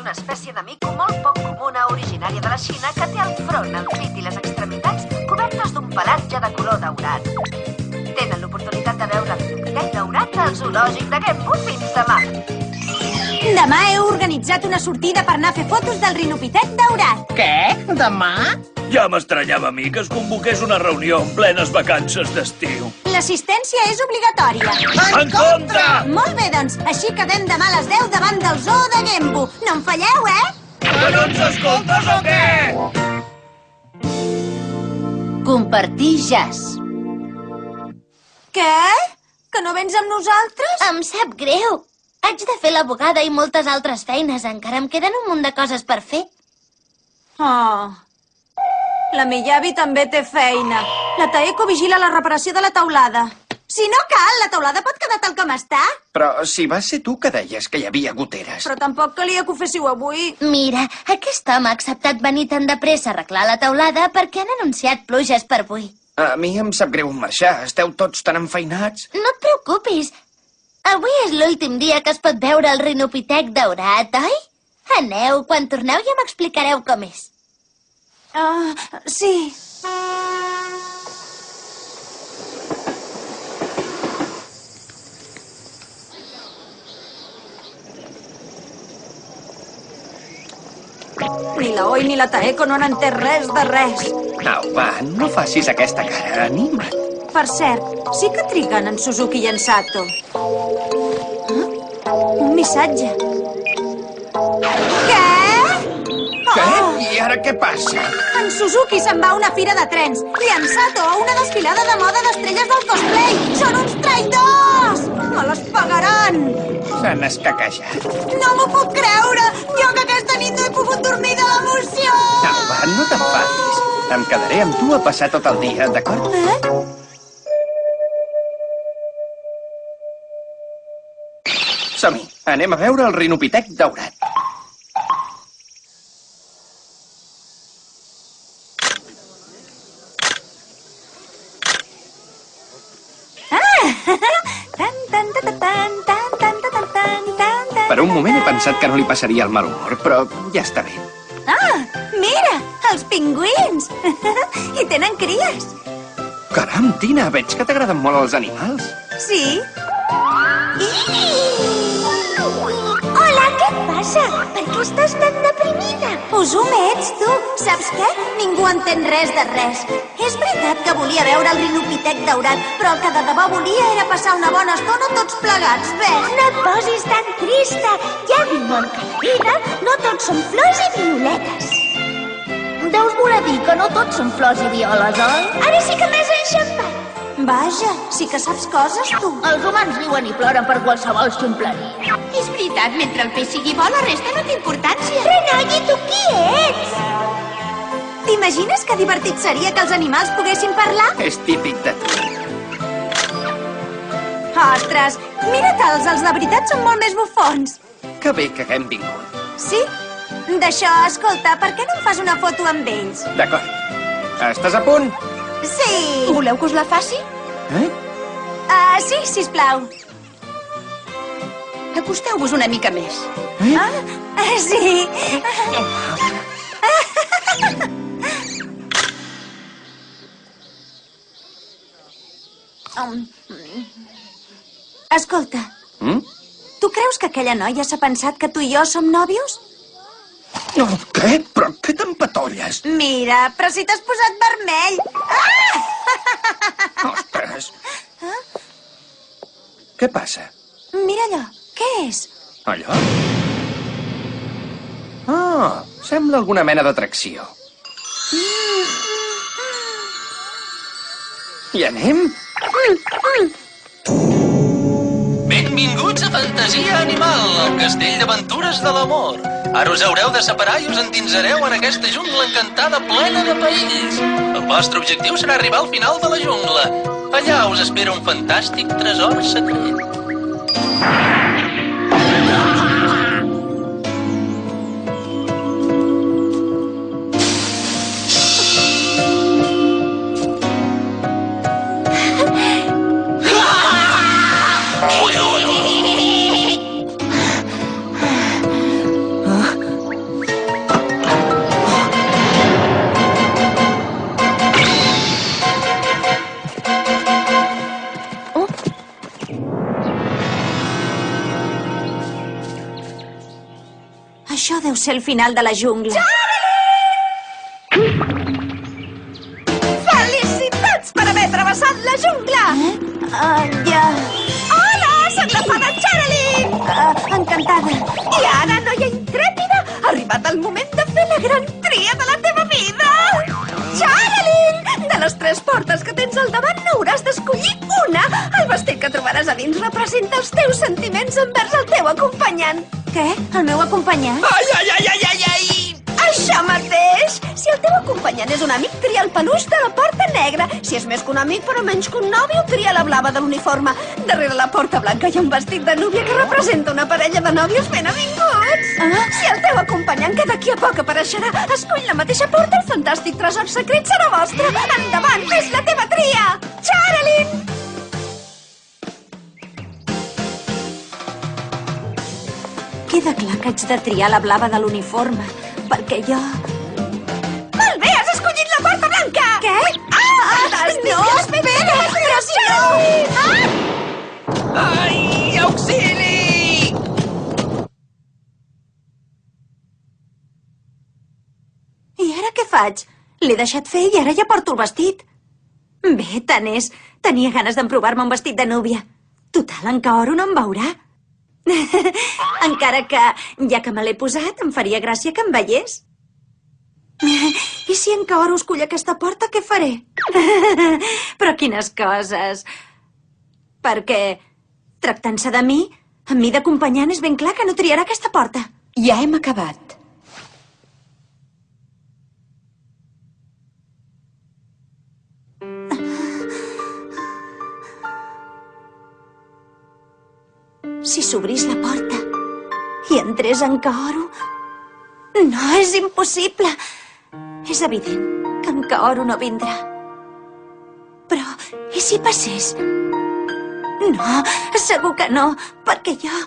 una espècie de mico molt poc comuna originària de la Xina que té el front, el pit i les extremitats cobertes d'un pelatge de color daurat. Tenen l'oportunitat de veure el rinopitec daurat al zoològic de Genbu fins demà. Demà he organitzat una sortida per anar a fer fotos del rinopitec daurat. Què? Demà? Ja m'estranyava a mi que es convoqués una reunió en plenes vacances d'estiu. L'assistència és obligatòria. En contra! Molt bé, doncs. Així quedem demà a les 10 davant del zoo de Genbu. No en falleu, eh? Que no ens escoltes o què? Compartir jazz. Què? Que no vens amb nosaltres? Em sap greu. Haig de fer l'abogada i moltes altres feines. Encara em queden un munt de coses per fer. Oh... La Miyabi també té feina. La Taeko vigila la reparació de la teulada. Si no cal, la teulada pot quedar tal com està. Però si vas ser tu que deies que hi havia goteres. Però tampoc calia que ho féssiu avui. Mira, aquest home ha acceptat venir tan de pressa a arreglar la teulada perquè han anunciat pluges per avui. A mi em sap greu marxar. Esteu tots tan enfeinats. No et preocupis. Avui és l'últim dia que es pot veure el rinopitec daurat, oi? Aneu, quan torneu ja m'explicareu com és. Sí. Ni la Oi ni la Taeko no n'han entès res de res. Au, va, no facis aquesta cara. Anima't. Per cert, sí que triguen en Suzuki i en Sato. Un missatge. Què? Què? I ara què passa? En Suzuki se'n va a una fira de trens i en Sato a una desfilada de moda d'estrelles del cosplay. Són uns traïdors! Me les pagaran! S'han escaquejat. No m'ho puc creure! Jo que aquesta nit no he pogut dormir de l'emoció! Va, no t'enfadis. Em quedaré amb tu a passar tot el dia, d'acord? Som-hi. Anem a veure el rinopitec daurat. Per un moment he pensat que no li passaria el mal humor, però ja està bé. Mira! Els pingüins! I tenen cries! Caram, Tina, veig que t'agraden molt els animals. Sí? Hola, què et passa? Per què estàs tan deprimida? Usume, ets tu. Saps què? Ningú entén res de res. És veritat que volia veure el rinopitec daurat, però el que de debò volia era passar una bona estona tots plegats, ves? No et posis tan trista. Hi ha vi món que la vida no tots són flors i violetes. Deus voler dir que no tots són flors i violes, oi? Ara sí que m'has enxampat. Vaja, sí que saps coses, tu. Els humans riuen i ploren per qualsevol ximpleria. És veritat, mentre el peix sigui bo, la resta no té importància. Renoi, i tu qui ets? T'imagines que divertit seria que els animals poguessin parlar? És típic de tu. Ostres, mira-te'ls, els de veritat són molt més bufons. Que bé que haguem vingut. Sí? D'això, escolta, per què no em fas una foto amb ells? D'acord. Estàs a punt? Sí! Voleu que us la faci? Sí, sisplau. Acosteu-vos una mica més. Sí. Escolta, tu creus que aquella noia s'ha pensat que tu i jo som nòvios? No, què? Però què t'empatolles? Mira, però si t'has posat vermell. Ostres. Què passa? Mira allò, què és? Allò? Sembla alguna mena d'atracció. Hi anem? Benvinguts a Fantasia Animal, el castell d'aventures de l'amor. Ara us haureu de separar i us endinsareu en aquesta jungla encantada plena de perills. El vostre objectiu serà arribar al final de la jungla. Allà us espera un fantàstic tresor secret. Això deu ser el final de la jungla. Felicitats per haver travessat la jungla! Ja... Hola, soc la fada Charalyn! Encantada. I ara, noia intrèpida, ha arribat el moment de fer la gran tria de la teva vida! Charalyn! De les 3 portes que tens al davant n'hauràs d'escollir una! El vestit que trobaràs a dins representa els teus sentiments envers el teu acompanyant. Què? El meu acompanyant? Ai, ai, ai, ai, ai, ai! Això mateix! Si el teu acompanyant és un amic, tria el peluix de la porta negra. Si és més que un amic, però menys que un nòvio, tria la blava de l'uniforme. Darrere la porta blanca hi ha un vestit de núvia que representa una parella de nòvios ben avinguts. Si el teu acompanyant, que d'aquí a poc apareixerà, escull la mateixa porta, el fantàstic tresor secret serà vostre. Endavant, fes la teva tria! Charalyn! Queda clar que haig de triar la blava de l'uniforme, perquè jo... Molt bé, has escollit la porta blanca! Què? Fantàstic! No, espera! Però si no... Ai, auxili! I ara què faig? L'he deixat fer i ara ja porto el vestit. Bé, tant és. Tenia ganes d'emprovar-me un vestit de núvia. Total, en Kaoru no em veurà. Encara que, ja que me l'he posat, em faria gràcia que em veiés. I si en Kaoru escull aquesta porta, què faré? Però quines coses. Perquè, tractant-se de mi, amb mi d'acompanyant és ben clar que no triarà aquesta porta. Ja hem acabat. Si s'obrís la porta i entrés en Kaoru... No, és impossible. És evident que en Kaoru no vindrà. Però, i si passés? No, segur que no, perquè jo...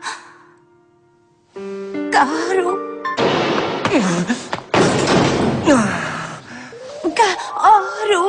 Kaoru... Kaoru... Kaoru!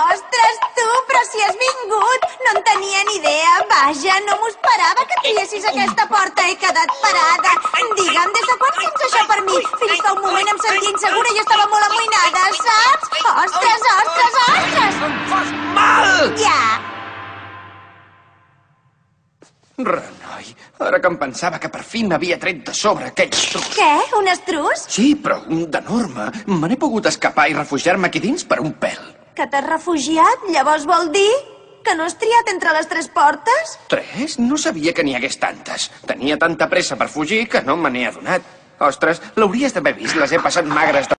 Ostres, tu, però si has vingut! No en tenia ni idea. Vaja, no m'ho esperava que triessis aquesta porta. He quedat parada. Digue'm, des de quan tens això per mi? Fins fa un moment em sentia insegura i estava molt amoïnada, saps? Ostres, ostres, ostres! Em fas mal! Ja. Renoi, ara que em pensava que per fi m'havia tret de sobre aquell estruç. Què? Un estrus? Sí, però d'enorme. Me n'he pogut escapar i refugiar-me aquí dins per un pèl. Que t'has refugiat? Llavors vol dir que no has triat entre les 3 portes? 3? No sabia que n'hi hagués tantes. Tenia tanta pressa per fugir que no me n'he adonat. Ostres, l'hauries d'haver vist. Les he passat magres de...